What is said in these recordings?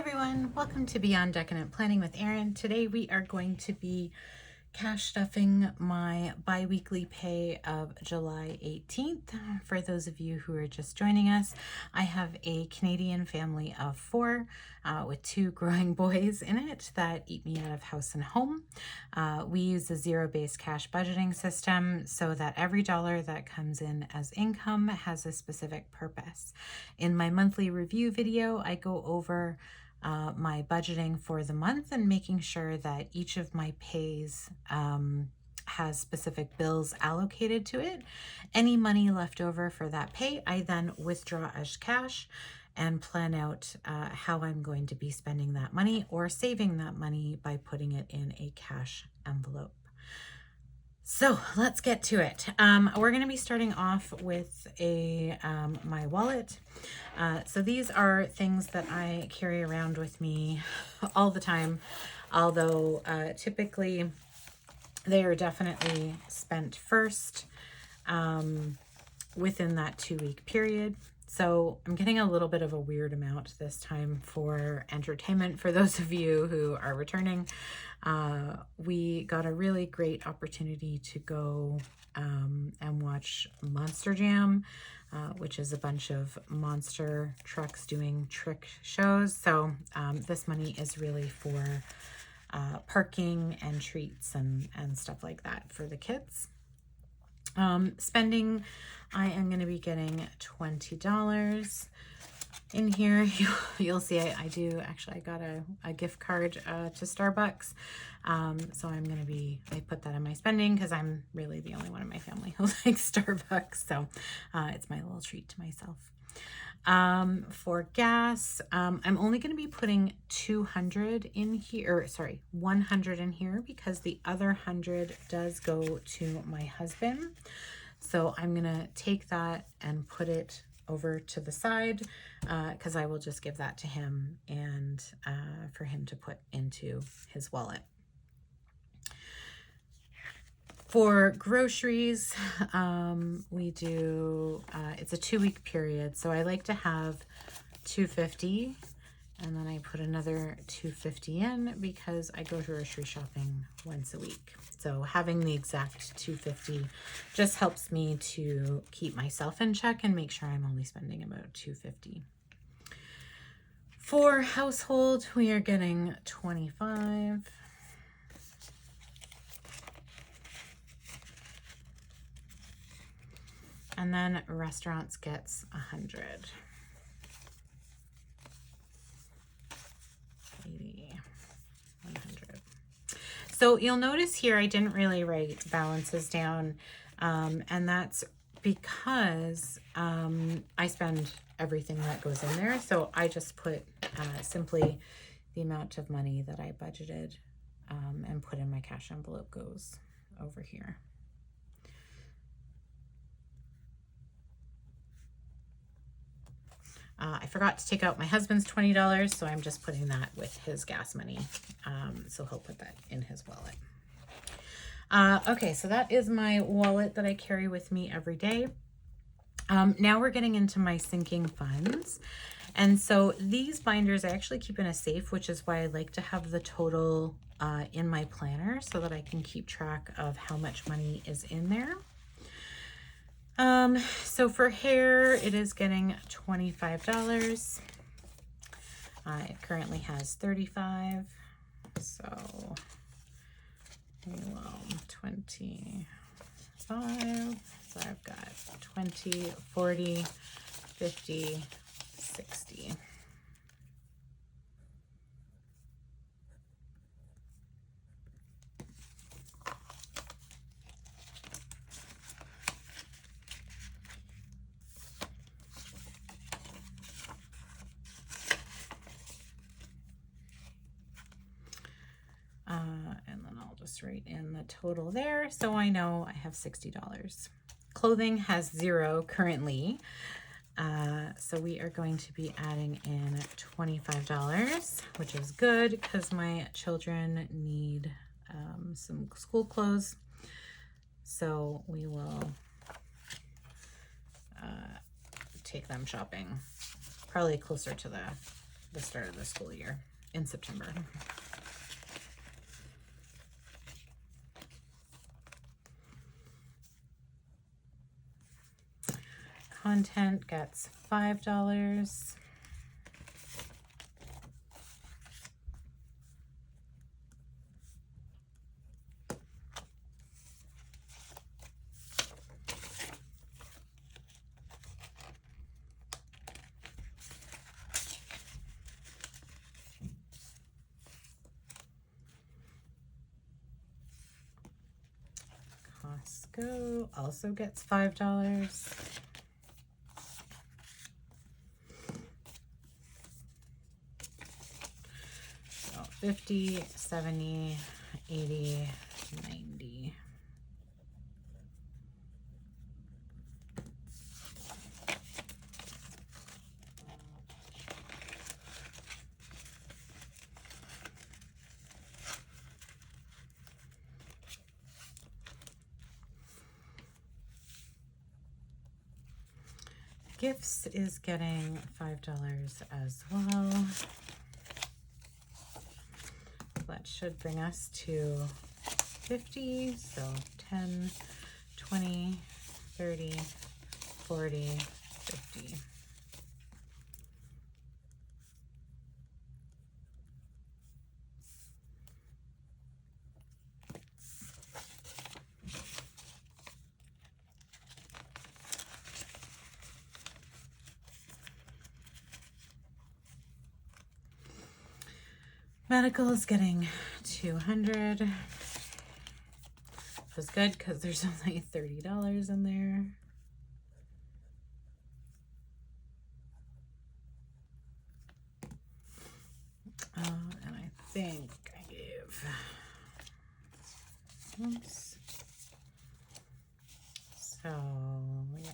everyone, welcome to Beyond Decadent Planning with Erin. Today we are going to be cash stuffing my bi-weekly pay of July 18th. For those of you who are just joining us, I have a Canadian family of four with two growing boys in it that eat me out of house and home. We use a zero-based cash budgeting system so that every dollar that comes in as income has a specific purpose. In my monthly review video, I go over my budgeting for the month and making sure that each of my pays has specific bills allocated to it. Any money left over for that pay, I then withdraw as cash and plan out how I'm going to be spending that money or saving that money by putting it in a cash envelope. So let's get to it. We're going to be starting off with my wallet. So these are things that I carry around with me all the time, although typically they are definitely spent first within that 2-week period. So I'm getting a little bit of a weird amount this time for entertainment for those of you who are returning. We got a really great opportunity to go and watch Monster Jam, which is a bunch of monster trucks doing trick shows. So this money is really for parking and treats and stuff like that for the kids. Spending, I am going to be getting $20 in here. You'll see I do actually, I got a gift card to Starbucks. So I put that in my spending because I'm really the only one in my family who likes Starbucks. So it's my little treat to myself. For gas, I'm only going to be putting 200 in here, or sorry, 100 in here because the other 100 does go to my husband. So I'm going to take that and put it over to the side because I will just give that to him and for him to put into his wallet. For groceries, we do, it's a 2-week period. So I like to have $250 and then I put another $250 in because I go grocery shopping once a week. So having the exact $250 just helps me to keep myself in check and make sure I'm only spending about $250. For household, we are getting $25. And then restaurants gets 100. 80, 100. So you'll notice here I didn't really write balances down, and that's because I spend everything that goes in there. So I just put simply the amount of money that I budgeted and put in my cash envelope goes over here. I forgot to take out my husband's $20, so I'm just putting that with his gas money. So he'll put that in his wallet. Okay, so that is my wallet that I carry with me every day. Now we're getting into my sinking funds. And so these binders I actually keep in a safe, which is why I like to have the total in my planner so that I can keep track of how much money is in there. So for hair, it is getting $25. It currently has 35. So, well, 25. So I've got 20, 40, 50, 60. And then I'll just write in the total there so I know I have $60. Clothing has 0 currently. So we are going to be adding in $25, which is good because my children need some school clothes. So we will take them shopping probably closer to the the start of the school year in September. Content gets $5. Costco also gets $5. So 50, 70, 80, 90. Gifts is getting $5 as well. That should bring us to 50. So 10, 20, 30, 40, 50. Medical is getting 200, which is good because there's only $30 in there. And I think I gave, oops. So, yeah.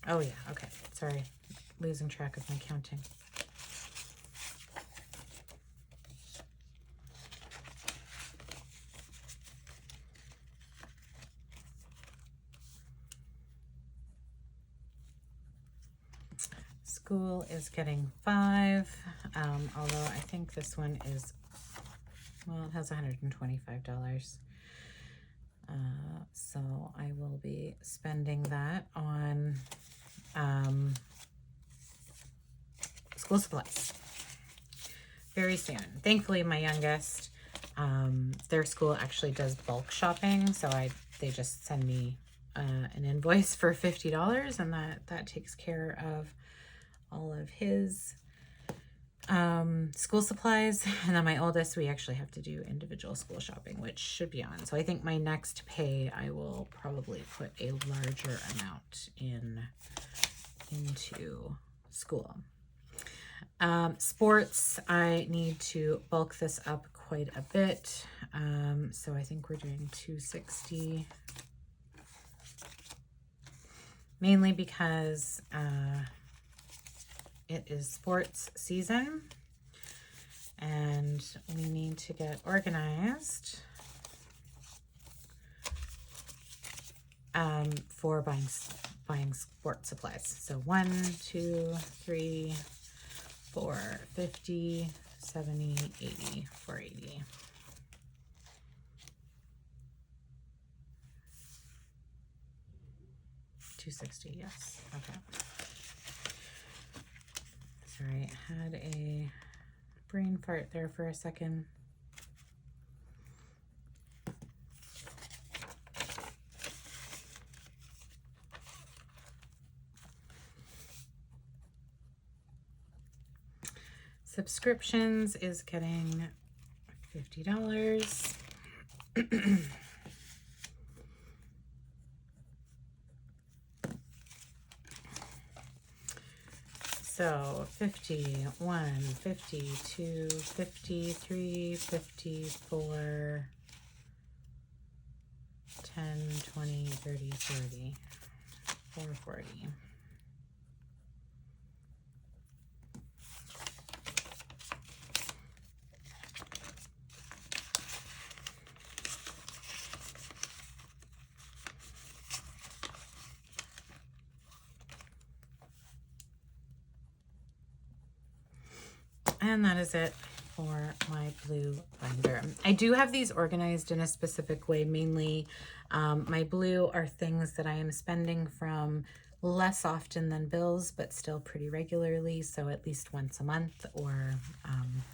Oh, yeah, okay. Sorry, losing track of my counting. School is getting 5, although I think this one is, well, it has $125. So I will be spending that on school supplies very soon. Thankfully, my youngest, their school actually does bulk shopping, so they just send me an invoice for $50, and that takes care of all of his school supplies. And then my oldest, we actually have to do individual school shopping, which should be on. So I think my next pay, I will probably put a larger amount into school. Sports, I need to bulk this up quite a bit. So I think we're doing 260, mainly because it is sports season and we need to get organized for buying sports supplies. So 1, 2, 3, 4, 50, 70, 80, 480. $260, yes. Okay. Sorry, I had a brain fart there for a second. Subscriptions is getting $50. So 51, 52, 53, 54, 10, 20, 30, 40, 440. And that is it for my blue binder. I do have these organized in a specific way. Mainly my blue are things that I am spending from less often than bills, but still pretty regularly. So at least once a month, or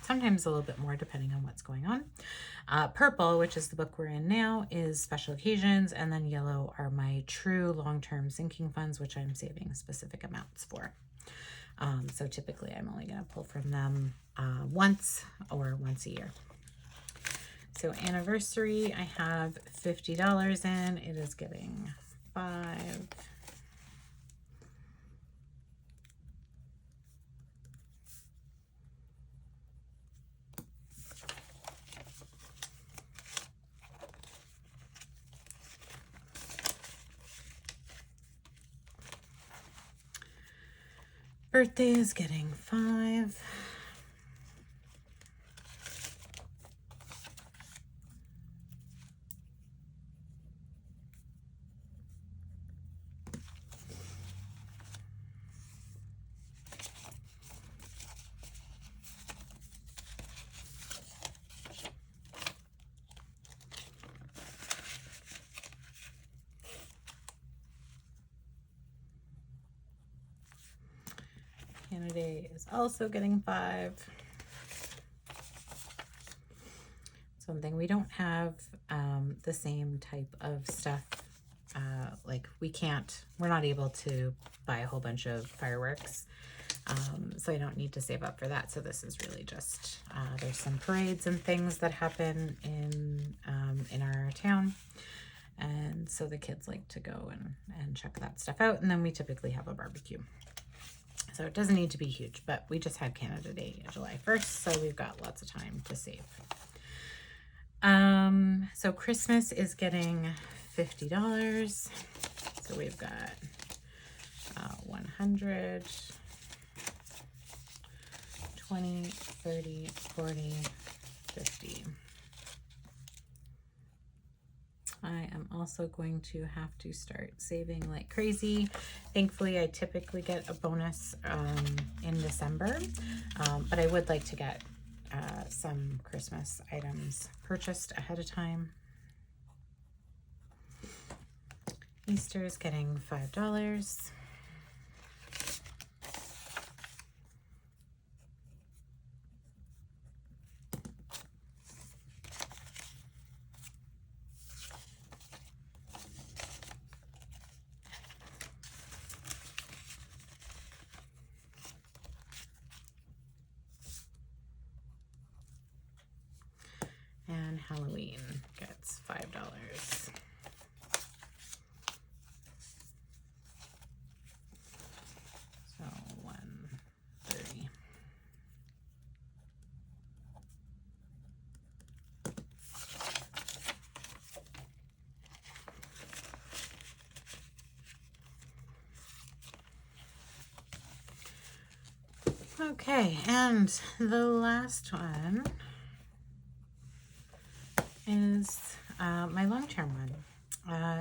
sometimes a little bit more depending on what's going on. Purple, which is the book we're in now, is special occasions. And then yellow are my true long-term sinking funds, which I'm saving specific amounts for. So typically I'm only going to pull from them once or once a year. So anniversary, I have $50 in. It is giving 5. Birthday is getting 5. Canada is also getting 5. Something we don't have the same type of stuff. Like we're not able to buy a whole bunch of fireworks. So I don't need to save up for that. So this is really just, there's some parades and things that happen in our town. And so the kids like to go and check that stuff out. And then we typically have a barbecue. So it doesn't need to be huge, but we just had Canada Day July 1st, so we've got lots of time to save. So Christmas is getting $50. So we've got 100, 20, 30, 40, 50. I am also going to have to start saving like crazy. Thankfully, I typically get a bonus in December, but I would like to get some Christmas items purchased ahead of time. Easter is getting $5. And Halloween gets $5. So 130. Okay, and the last one is my long-term one.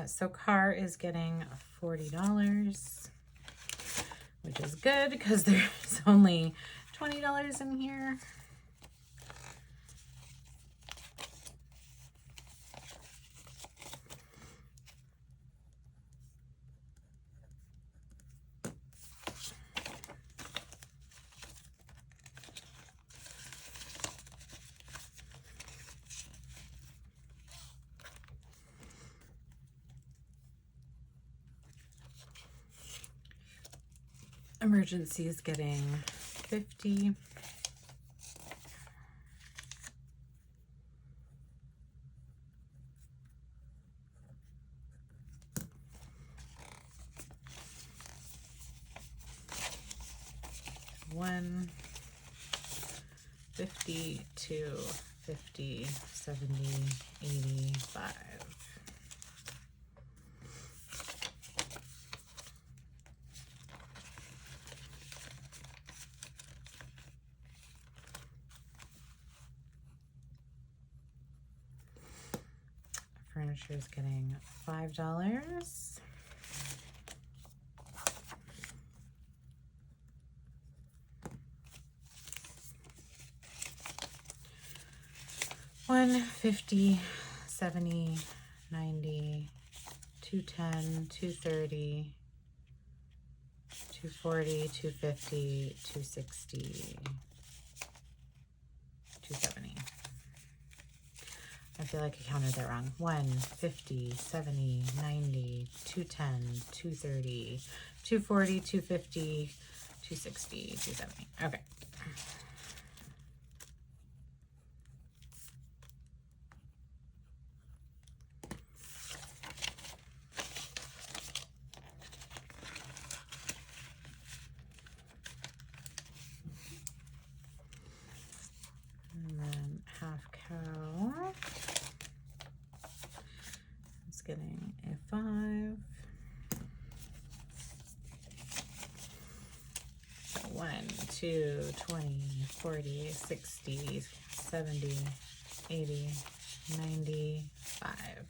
So car is getting $40, which is good because there's only $20 in here. Emergency is getting 50. One, 50, 2, 50, 70, 85. Furniture is getting $5. 150, 70, 90, 210, 230, 240, 250, 260, 270. I feel like I counted that wrong. 150, 70, 90, 210, 230, 240, 250, 260, 270. Okay. And then half cow is getting a 5. So 1, 2, 20, 40, 60, 70, 80, 95.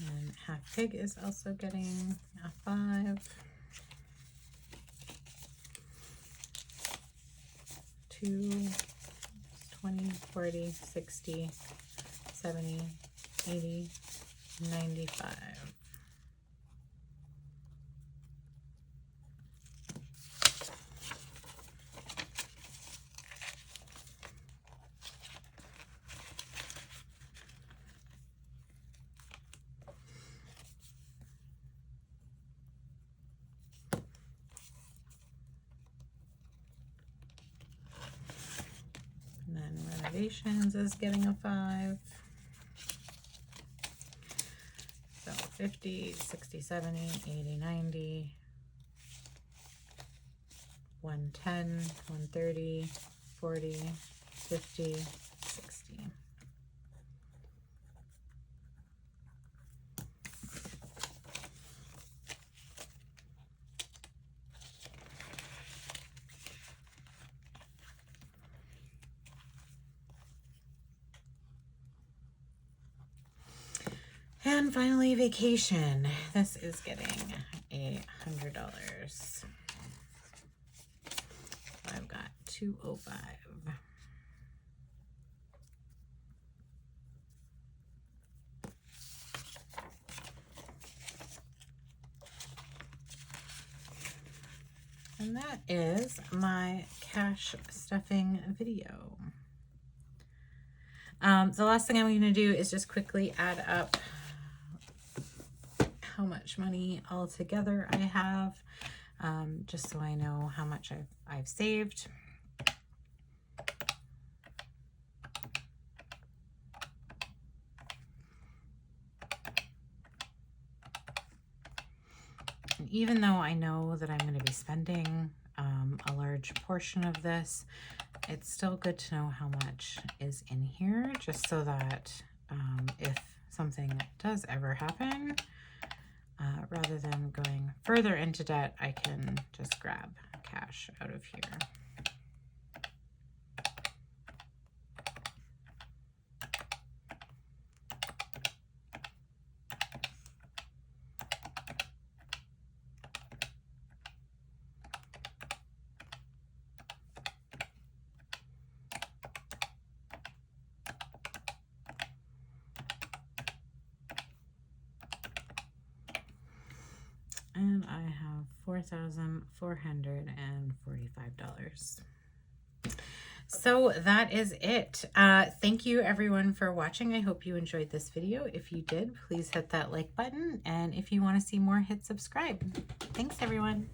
And half pig is also getting a 5. 2, 20, 40, 60, 70, 80, 95. And then renovations is getting a 5. So 50, 60, 70, 80, 90, 110, 130, 40, 50, 60. And finally, vacation. This is getting $100. I've got 205. And that is my cash stuffing video. The last thing I'm going to do is just quickly add up how much money altogether I have, just so I know how much I've saved. And even though I know that I'm going to be spending a large portion of this, it's still good to know how much is in here, just so that if something does ever happen, rather than going further into debt, I can just grab cash out of here. And I have $4,445. So that is it. Thank you everyone for watching. I hope you enjoyed this video. If you did, please hit that like button. And if you want to see more, hit subscribe. Thanks everyone.